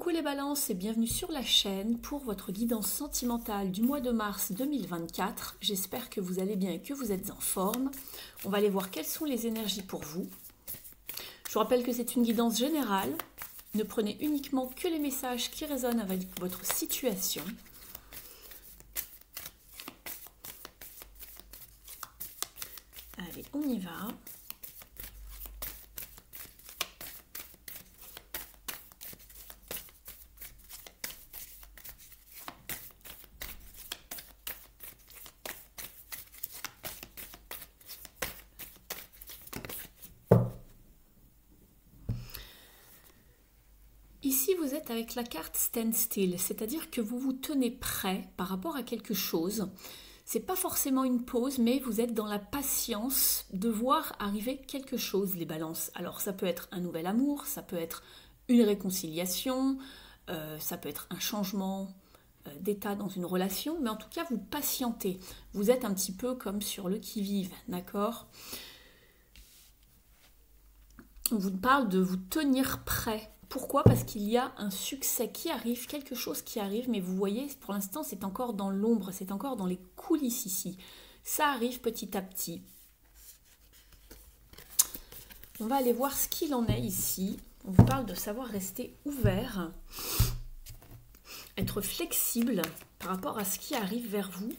Coucou les balances et bienvenue sur la chaîne pour votre guidance sentimentale du mois de mars 2024. J'espère que vous allez bien et que vous êtes en forme. On va aller voir quelles sont les énergies pour vous. Je vous rappelle que c'est une guidance générale. Ne prenez uniquement que les messages qui résonnent avec votre situation. Allez, on y va. Ici, vous êtes avec la carte Stand Still, c'est-à-dire que vous vous tenez prêt par rapport à quelque chose. C'est pas forcément une pause, mais vous êtes dans la patience de voir arriver quelque chose, les balances. Alors, ça peut être un nouvel amour, ça peut être une réconciliation, ça peut être un changement d'état dans une relation, mais en tout cas, vous patientez. Vous êtes un petit peu comme sur le qui-vive, d'accord ? On vous parle de vous tenir prêt. Pourquoi? Parce qu'il y a un succès qui arrive, quelque chose qui arrive, mais vous voyez, pour l'instant, c'est encore dans l'ombre, c'est encore dans les coulisses ici. Ça arrive petit à petit. On va aller voir ce qu'il en est ici. On vous parle de savoir rester ouvert, être flexible par rapport à ce qui arrive vers vous.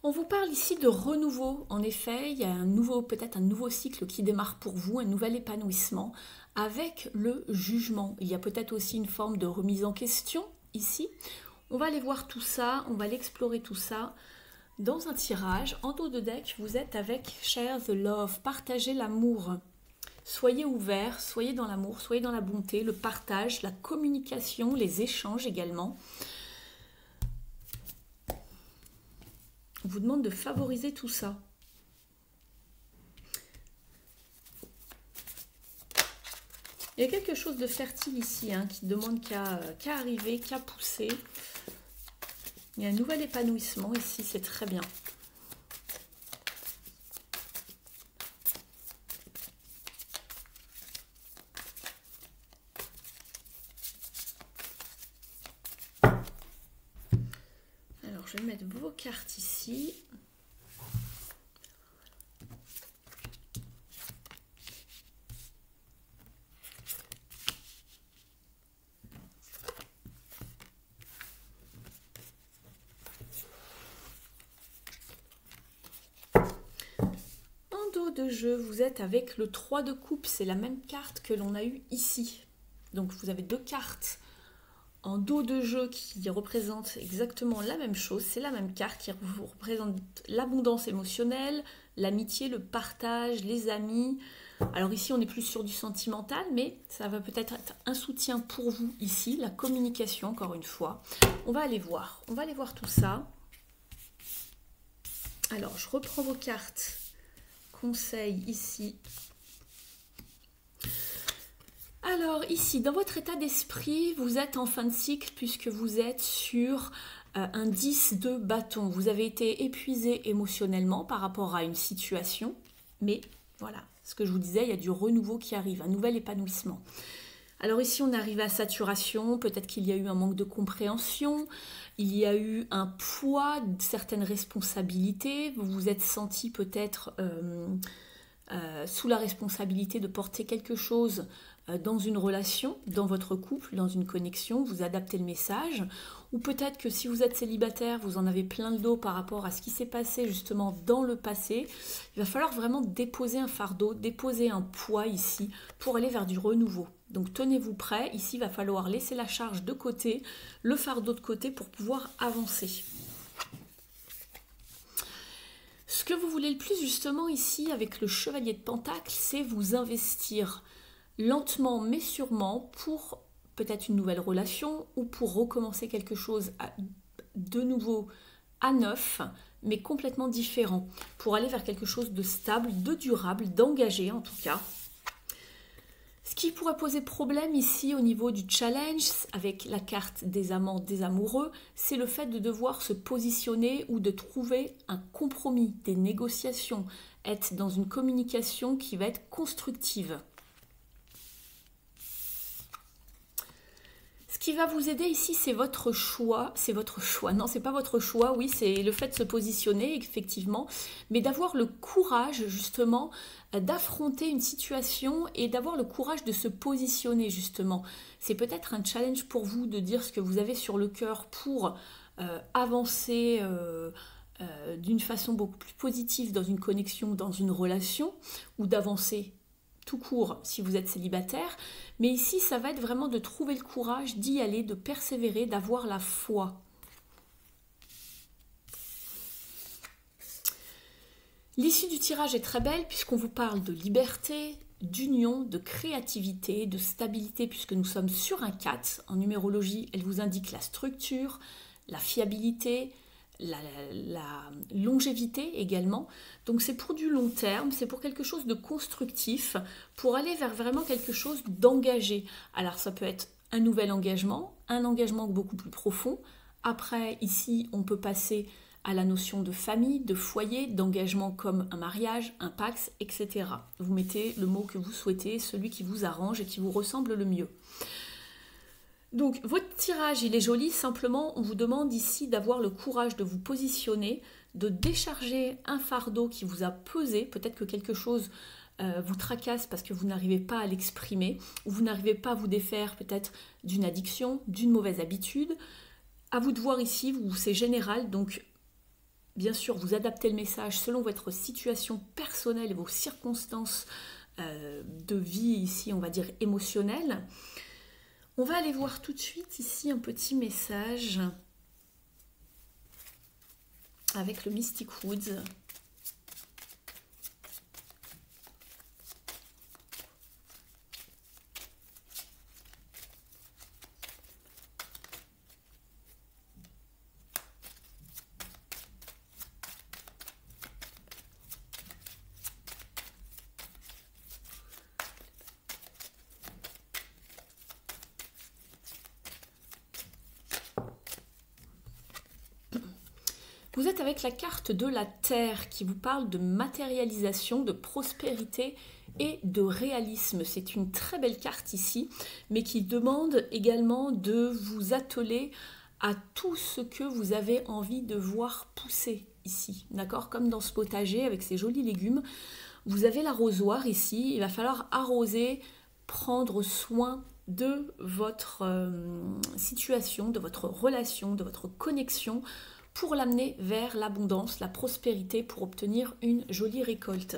On vous parle ici de renouveau. En effet, il y a peut-être un nouveau cycle qui démarre pour vous, un nouvel épanouissement avec le jugement. Il y a peut-être aussi une forme de remise en question ici. On va aller voir tout ça, on va l'explorer tout ça dans un tirage. En dos de deck, vous êtes avec Share the Love, partagez l'amour. Soyez ouverts, soyez dans l'amour, soyez dans la bonté, le partage, la communication, les échanges également. On vous demande de favoriser tout ça. Il y a quelque chose de fertile ici, hein, qui ne demande qu'à arriver, qu'à pousser. Il y a un nouvel épanouissement ici, c'est très bien. Alors, je vais mettre vos cartes ici. En dos de jeu, vous êtes avec le 3 de coupe. C'est la même carte que l'on a eue ici. Donc, vous avez deux cartes en dos de jeu qui représente exactement la même chose, c'est la même carte qui vous représente l'abondance émotionnelle, l'amitié, le partage, les amis. Alors ici on est plus sur du sentimental, mais ça va peut-être être un soutien pour vous ici, la communication encore une fois. On va aller voir tout ça. Alors je reprends vos cartes, conseils ici. Alors ici, dans votre état d'esprit, vous êtes en fin de cycle puisque vous êtes sur un 10 de bâton. Vous avez été épuisé émotionnellement par rapport à une situation, mais voilà, ce que je vous disais, il y a du renouveau qui arrive, un nouvel épanouissement. Alors ici, on arrive à saturation, peut-être qu'il y a eu un manque de compréhension, il y a eu un poids, certaines responsabilités, vous vous êtes senti peut-être sous la responsabilité de porter quelque chose dans une relation, dans votre couple, dans une connexion, vous adaptez le message, ou peut-être que si vous êtes célibataire, vous en avez plein le dos par rapport à ce qui s'est passé justement dans le passé, il va falloir vraiment déposer un fardeau, déposer un poids ici pour aller vers du renouveau. Donc tenez-vous prêts, ici il va falloir laisser la charge de côté, le fardeau de côté pour pouvoir avancer. Ce que vous voulez le plus justement ici avec le chevalier de Pentacle, c'est vous investir lentement mais sûrement pour peut-être une nouvelle relation ou pour recommencer quelque chose de nouveau à neuf, mais complètement différent, pour aller vers quelque chose de stable, de durable, d'engagé en tout cas. Ce qui pourrait poser problème ici au niveau du challenge avec la carte des amants, des amoureux, c'est le fait de devoir se positionner ou de trouver un compromis, des négociations, être dans une communication qui va être constructive. Ce qui va vous aider ici, c'est votre choix. C'est votre choix. Non, c'est pas votre choix. Oui, c'est le fait de se positionner, effectivement, mais d'avoir le courage, justement, d'affronter une situation et d'avoir le courage de se positionner, justement. C'est peut-être un challenge pour vous de dire ce que vous avez sur le cœur pour avancer d'une façon beaucoup plus positive dans une connexion, dans une relation, ou d'avancer tout court si vous êtes célibataire, mais ici ça va être vraiment de trouver le courage d'y aller, de persévérer, d'avoir la foi. L'issue du tirage est très belle puisqu'on vous parle de liberté, d'union, de créativité, de stabilité puisque nous sommes sur un 4. En numérologie, elle vous indique la structure, la fiabilité, la longévité également. Donc c'est pour du long terme, c'est pour quelque chose de constructif, pour aller vers vraiment quelque chose d'engagé. Alors ça peut être un nouvel engagement, un engagement beaucoup plus profond. Après, ici, on peut passer à la notion de famille, de foyer, d'engagement comme un mariage, un pax, etc. Vous mettez le mot que vous souhaitez, celui qui vous arrange et qui vous ressemble le mieux. Donc votre tirage il est joli, simplement on vous demande ici d'avoir le courage de vous positionner, de décharger un fardeau qui vous a pesé, peut-être que quelque chose vous tracasse parce que vous n'arrivez pas à l'exprimer, ou vous n'arrivez pas à vous défaire peut-être d'une addiction, d'une mauvaise habitude. À vous de voir ici, c'est général, donc bien sûr vous adaptez le message selon votre situation personnelle et vos circonstances de vie ici, on va dire émotionnelles. On va aller voir tout de suite ici un petit message avec le Mystic Woods. Vous êtes avec la carte de la Terre qui vous parle de matérialisation, de prospérité et de réalisme. C'est une très belle carte ici, mais qui demande également de vous atteler à tout ce que vous avez envie de voir pousser ici. D'accord? Comme dans ce potager avec ces jolis légumes, vous avez l'arrosoir ici. Il va falloir arroser, prendre soin de votre situation, de votre relation, de votre connexion, pour l'amener vers l'abondance, la prospérité, pour obtenir une jolie récolte.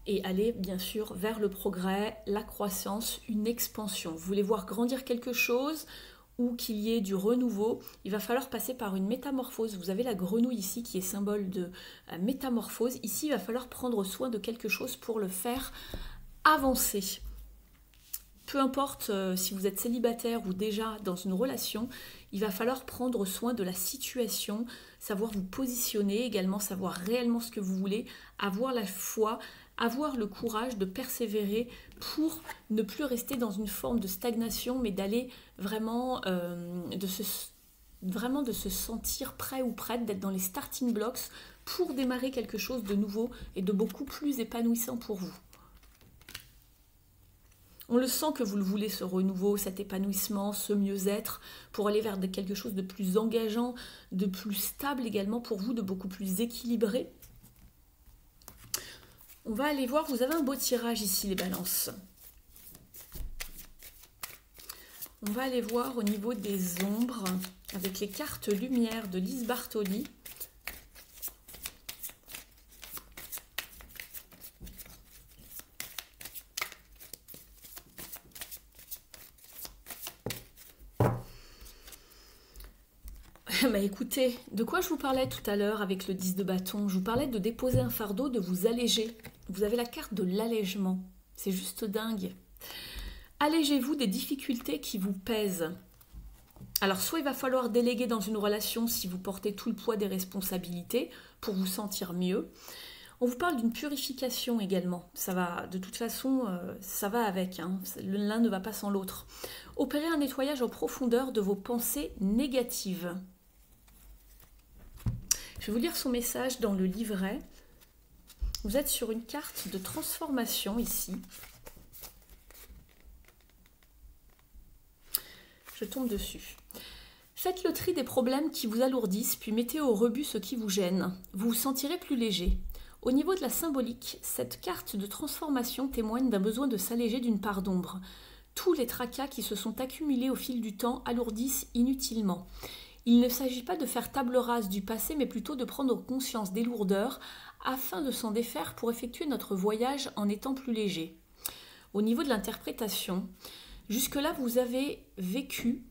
Et aller bien sûr vers le progrès, la croissance, une expansion. Vous voulez voir grandir quelque chose ou qu'il y ait du renouveau, il va falloir passer par une métamorphose. Vous avez la grenouille ici qui est symbole de métamorphose. Ici, il va falloir prendre soin de quelque chose pour le faire avancer. Peu importe si vous êtes célibataire ou déjà dans une relation, il va falloir prendre soin de la situation, savoir vous positionner, également savoir réellement ce que vous voulez, avoir la foi, avoir le courage de persévérer pour ne plus rester dans une forme de stagnation, mais d'aller vraiment, de se sentir prêt ou prête, d'être dans les starting blocks pour démarrer quelque chose de nouveau et de beaucoup plus épanouissant pour vous. On le sent que vous le voulez, ce renouveau, cet épanouissement, ce mieux-être, pour aller vers quelque chose de plus engageant, de plus stable également pour vous, de beaucoup plus équilibré. On va aller voir, vous avez un beau tirage ici, les balances. On va aller voir au niveau des ombres, avec les cartes lumière de Lise Bartoli. Bah écoutez, de quoi je vous parlais tout à l'heure avec le 10 de bâton? Je vous parlais de déposer un fardeau, de vous alléger. Vous avez la carte de l'allègement. C'est juste dingue. Allégez-vous des difficultés qui vous pèsent. Alors, soit il va falloir déléguer dans une relation si vous portez tout le poids des responsabilités pour vous sentir mieux. On vous parle d'une purification également. Ça va, de toute façon, ça va avec. Hein. L'un ne va pas sans l'autre. Opérez un nettoyage en profondeur de vos pensées négatives. Je vais vous lire son message dans le livret. Vous êtes sur une carte de transformation ici. Je tombe dessus. Faites le tri des problèmes qui vous alourdissent, puis mettez au rebut ce qui vous gêne. Vous vous sentirez plus léger. Au niveau de la symbolique, cette carte de transformation témoigne d'un besoin de s'alléger d'une part d'ombre. Tous les tracas qui se sont accumulés au fil du temps alourdissent inutilement. Il ne s'agit pas de faire table rase du passé, mais plutôt de prendre conscience des lourdeurs afin de s'en défaire pour effectuer notre voyage en étant plus léger. Au niveau de l'interprétation, jusque-là vous avez vécu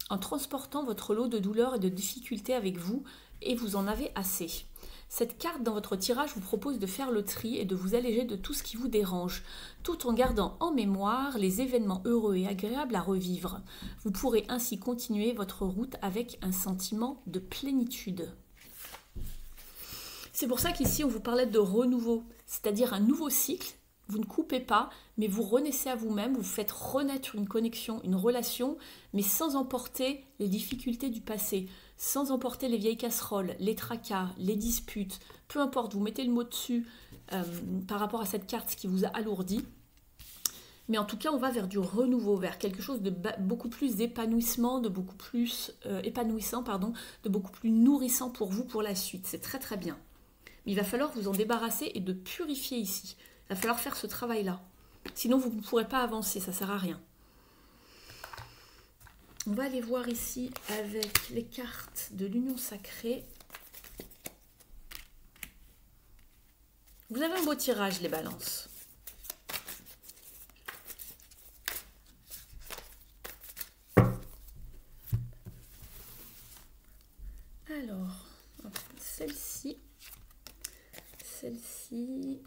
en transportant votre lot de douleurs et de difficultés avec vous et vous en avez assez. Cette carte dans votre tirage vous propose de faire le tri et de vous alléger de tout ce qui vous dérange, tout en gardant en mémoire les événements heureux et agréables à revivre. Vous pourrez ainsi continuer votre route avec un sentiment de plénitude. C'est pour ça qu'ici on vous parlait de renouveau, c'est-à-dire un nouveau cycle. Vous ne coupez pas, mais vous renaissez à vous-même, vous faites renaître une connexion, une relation, mais sans emporter les difficultés du passé, sans emporter les vieilles casseroles, les tracas, les disputes, peu importe, vous mettez le mot dessus par rapport à cette carte qui vous a alourdi. Mais en tout cas, on va vers du renouveau, vers quelque chose de beaucoup plus épanouissant, de beaucoup plus de beaucoup plus nourrissant pour vous pour la suite. C'est très très bien. Mais il va falloir vous en débarrasser et de purifier ici. Il va falloir faire ce travail-là. Sinon, vous ne pourrez pas avancer, ça ne sert à rien. On va aller voir ici avec les cartes de l'union sacrée. Vous avez un beau tirage, les balances. Alors, celle-ci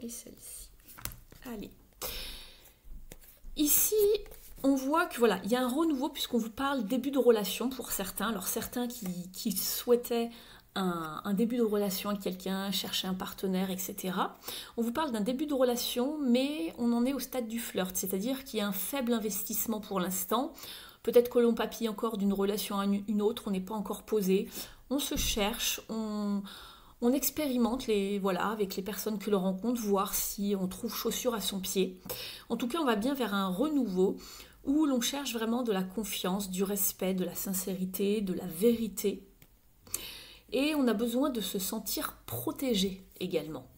et celle-ci. Allez. Ici, on voit que voilà, il y a un renouveau puisqu'on vous parle début de relation pour certains. Alors certains qui souhaitaient un début de relation avec quelqu'un, chercher un partenaire, etc. On vous parle d'un début de relation, mais on en est au stade du flirt, c'est-à-dire qu'il y a un faible investissement pour l'instant. Peut-être que l'on papille encore d'une relation à une autre, on n'est pas encore posé. On se cherche, on expérimente avec les personnes que l'on rencontre, voir si on trouve chaussure à son pied. En tout cas, on va bien vers un renouveau où l'on cherche vraiment de la confiance, du respect, de la sincérité, de la vérité. Et on a besoin de se sentir protégé également.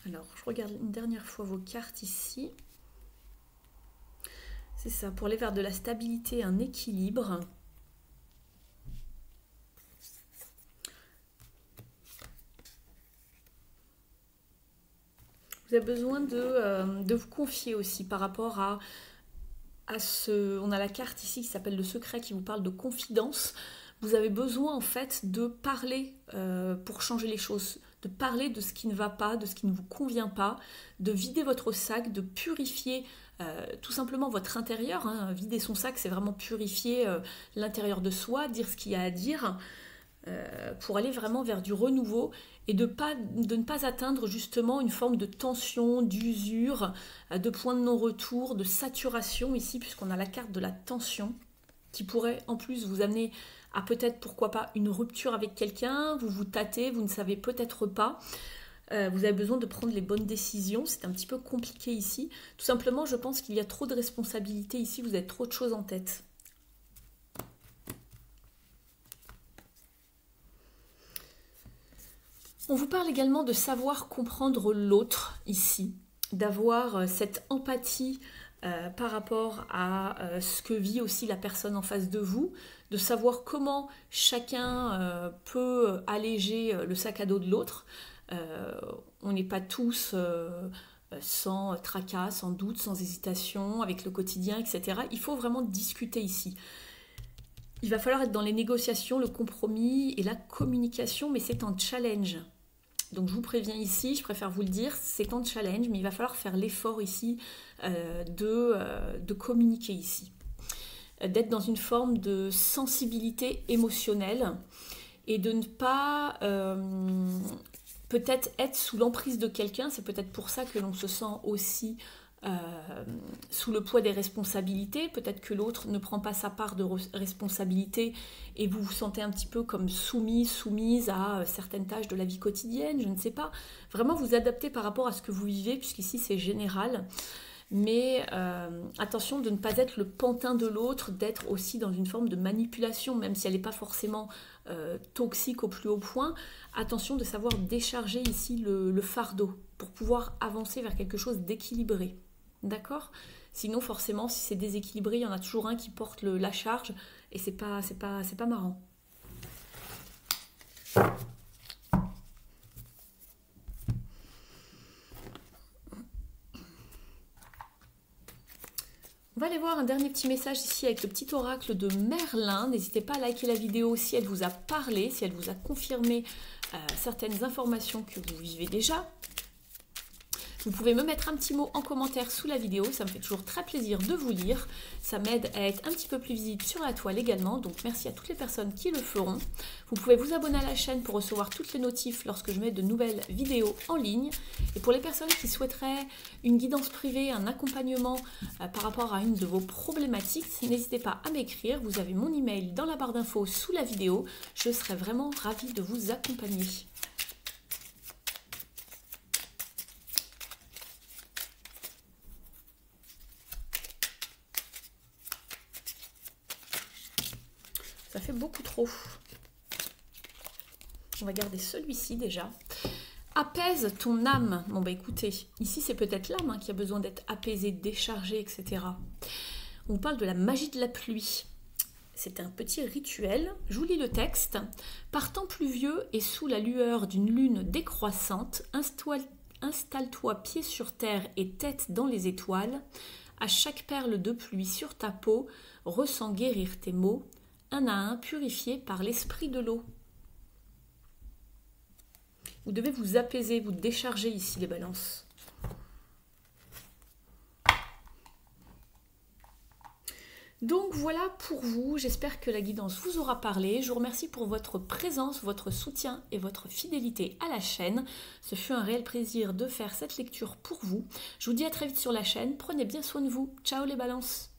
Alors, je regarde une dernière fois vos cartes ici. C'est ça, pour aller vers de la stabilité, un équilibre. Vous avez besoin de vous confier aussi par rapport à ce... On a la carte ici qui s'appelle le secret qui vous parle de confidence. Vous avez besoin en fait de parler pour changer les choses, de parler de ce qui ne va pas, de ce qui ne vous convient pas, de vider votre sac, de purifier tout simplement votre intérieur. Hein. Vider son sac, c'est vraiment purifier l'intérieur de soi, dire ce qu'il y a à dire, pour aller vraiment vers du renouveau et de ne pas atteindre justement une forme de tension, d'usure, de point de non-retour, de saturation ici, puisqu'on a la carte de la tension qui pourrait en plus vous amener à peut-être, pourquoi pas, une rupture avec quelqu'un, vous vous tâtez, vous ne savez peut-être pas. Vous avez besoin de prendre les bonnes décisions, c'est un petit peu compliqué ici. Tout simplement, je pense qu'il y a trop de responsabilités ici, vous avez trop de choses en tête. On vous parle également de savoir comprendre l'autre ici, d'avoir cette empathie par rapport à ce que vit aussi la personne en face de vous, de savoir comment chacun peut alléger le sac à dos de l'autre. On n'est pas tous sans tracas, sans doute, sans hésitation, avec le quotidien, etc. Il faut vraiment discuter ici. Il va falloir être dans les négociations, le compromis et la communication, mais c'est un challenge. Donc je vous préviens ici, je préfère vous le dire, c'est un challenge, mais il va falloir faire l'effort ici de communiquer ici. d'être dans une forme de sensibilité émotionnelle et de ne pas peut-être être sous l'emprise de quelqu'un. C'est peut-être pour ça que l'on se sent aussi sous le poids des responsabilités. Peut-être que l'autre ne prend pas sa part de responsabilité et vous vous sentez un petit peu comme soumise à certaines tâches de la vie quotidienne, je ne sais pas. Vraiment vous adapter par rapport à ce que vous vivez, puisqu'ici c'est général. Mais attention de ne pas être le pantin de l'autre, d'être aussi dans une forme de manipulation, même si elle n'est pas forcément toxique au plus haut point. Attention de savoir décharger ici le fardeau pour pouvoir avancer vers quelque chose d'équilibré. D'accord? Sinon, forcément, si c'est déséquilibré, il y en a toujours un qui porte la charge et c'est pas marrant. On va aller voir un dernier petit message ici avec le petit oracle de Merlin. N'hésitez pas à liker la vidéo si elle vous a parlé, si elle vous a confirmé certaines informations que vous vivez déjà. Vous pouvez me mettre un petit mot en commentaire sous la vidéo, ça me fait toujours très plaisir de vous lire. Ça m'aide à être un petit peu plus visible sur la toile également, donc merci à toutes les personnes qui le feront. Vous pouvez vous abonner à la chaîne pour recevoir toutes les notifs lorsque je mets de nouvelles vidéos en ligne. Et pour les personnes qui souhaiteraient une guidance privée, un accompagnement par rapport à une de vos problématiques, n'hésitez pas à m'écrire. Vous avez mon email dans la barre d'infos sous la vidéo. Je serai vraiment ravie de vous accompagner. Ça fait beaucoup trop. On va garder celui-ci déjà. Apaise ton âme. Bon bah écoutez, ici c'est peut-être l'âme qui a besoin d'être apaisée, déchargée, etc. On parle de la magie de la pluie. C'est un petit rituel. Je vous lis le texte. Par temps pluvieux et sous la lueur d'une lune décroissante, installe-toi pied sur terre et tête dans les étoiles. À chaque perle de pluie sur ta peau, ressens guérir tes maux, un à un purifiés par l'esprit de l'eau. Vous devez vous apaiser, vous décharger ici les balances. Donc voilà pour vous, j'espère que la guidance vous aura parlé. Je vous remercie pour votre présence, votre soutien et votre fidélité à la chaîne. Ce fut un réel plaisir de faire cette lecture pour vous. Je vous dis à très vite sur la chaîne, prenez bien soin de vous. Ciao les balances!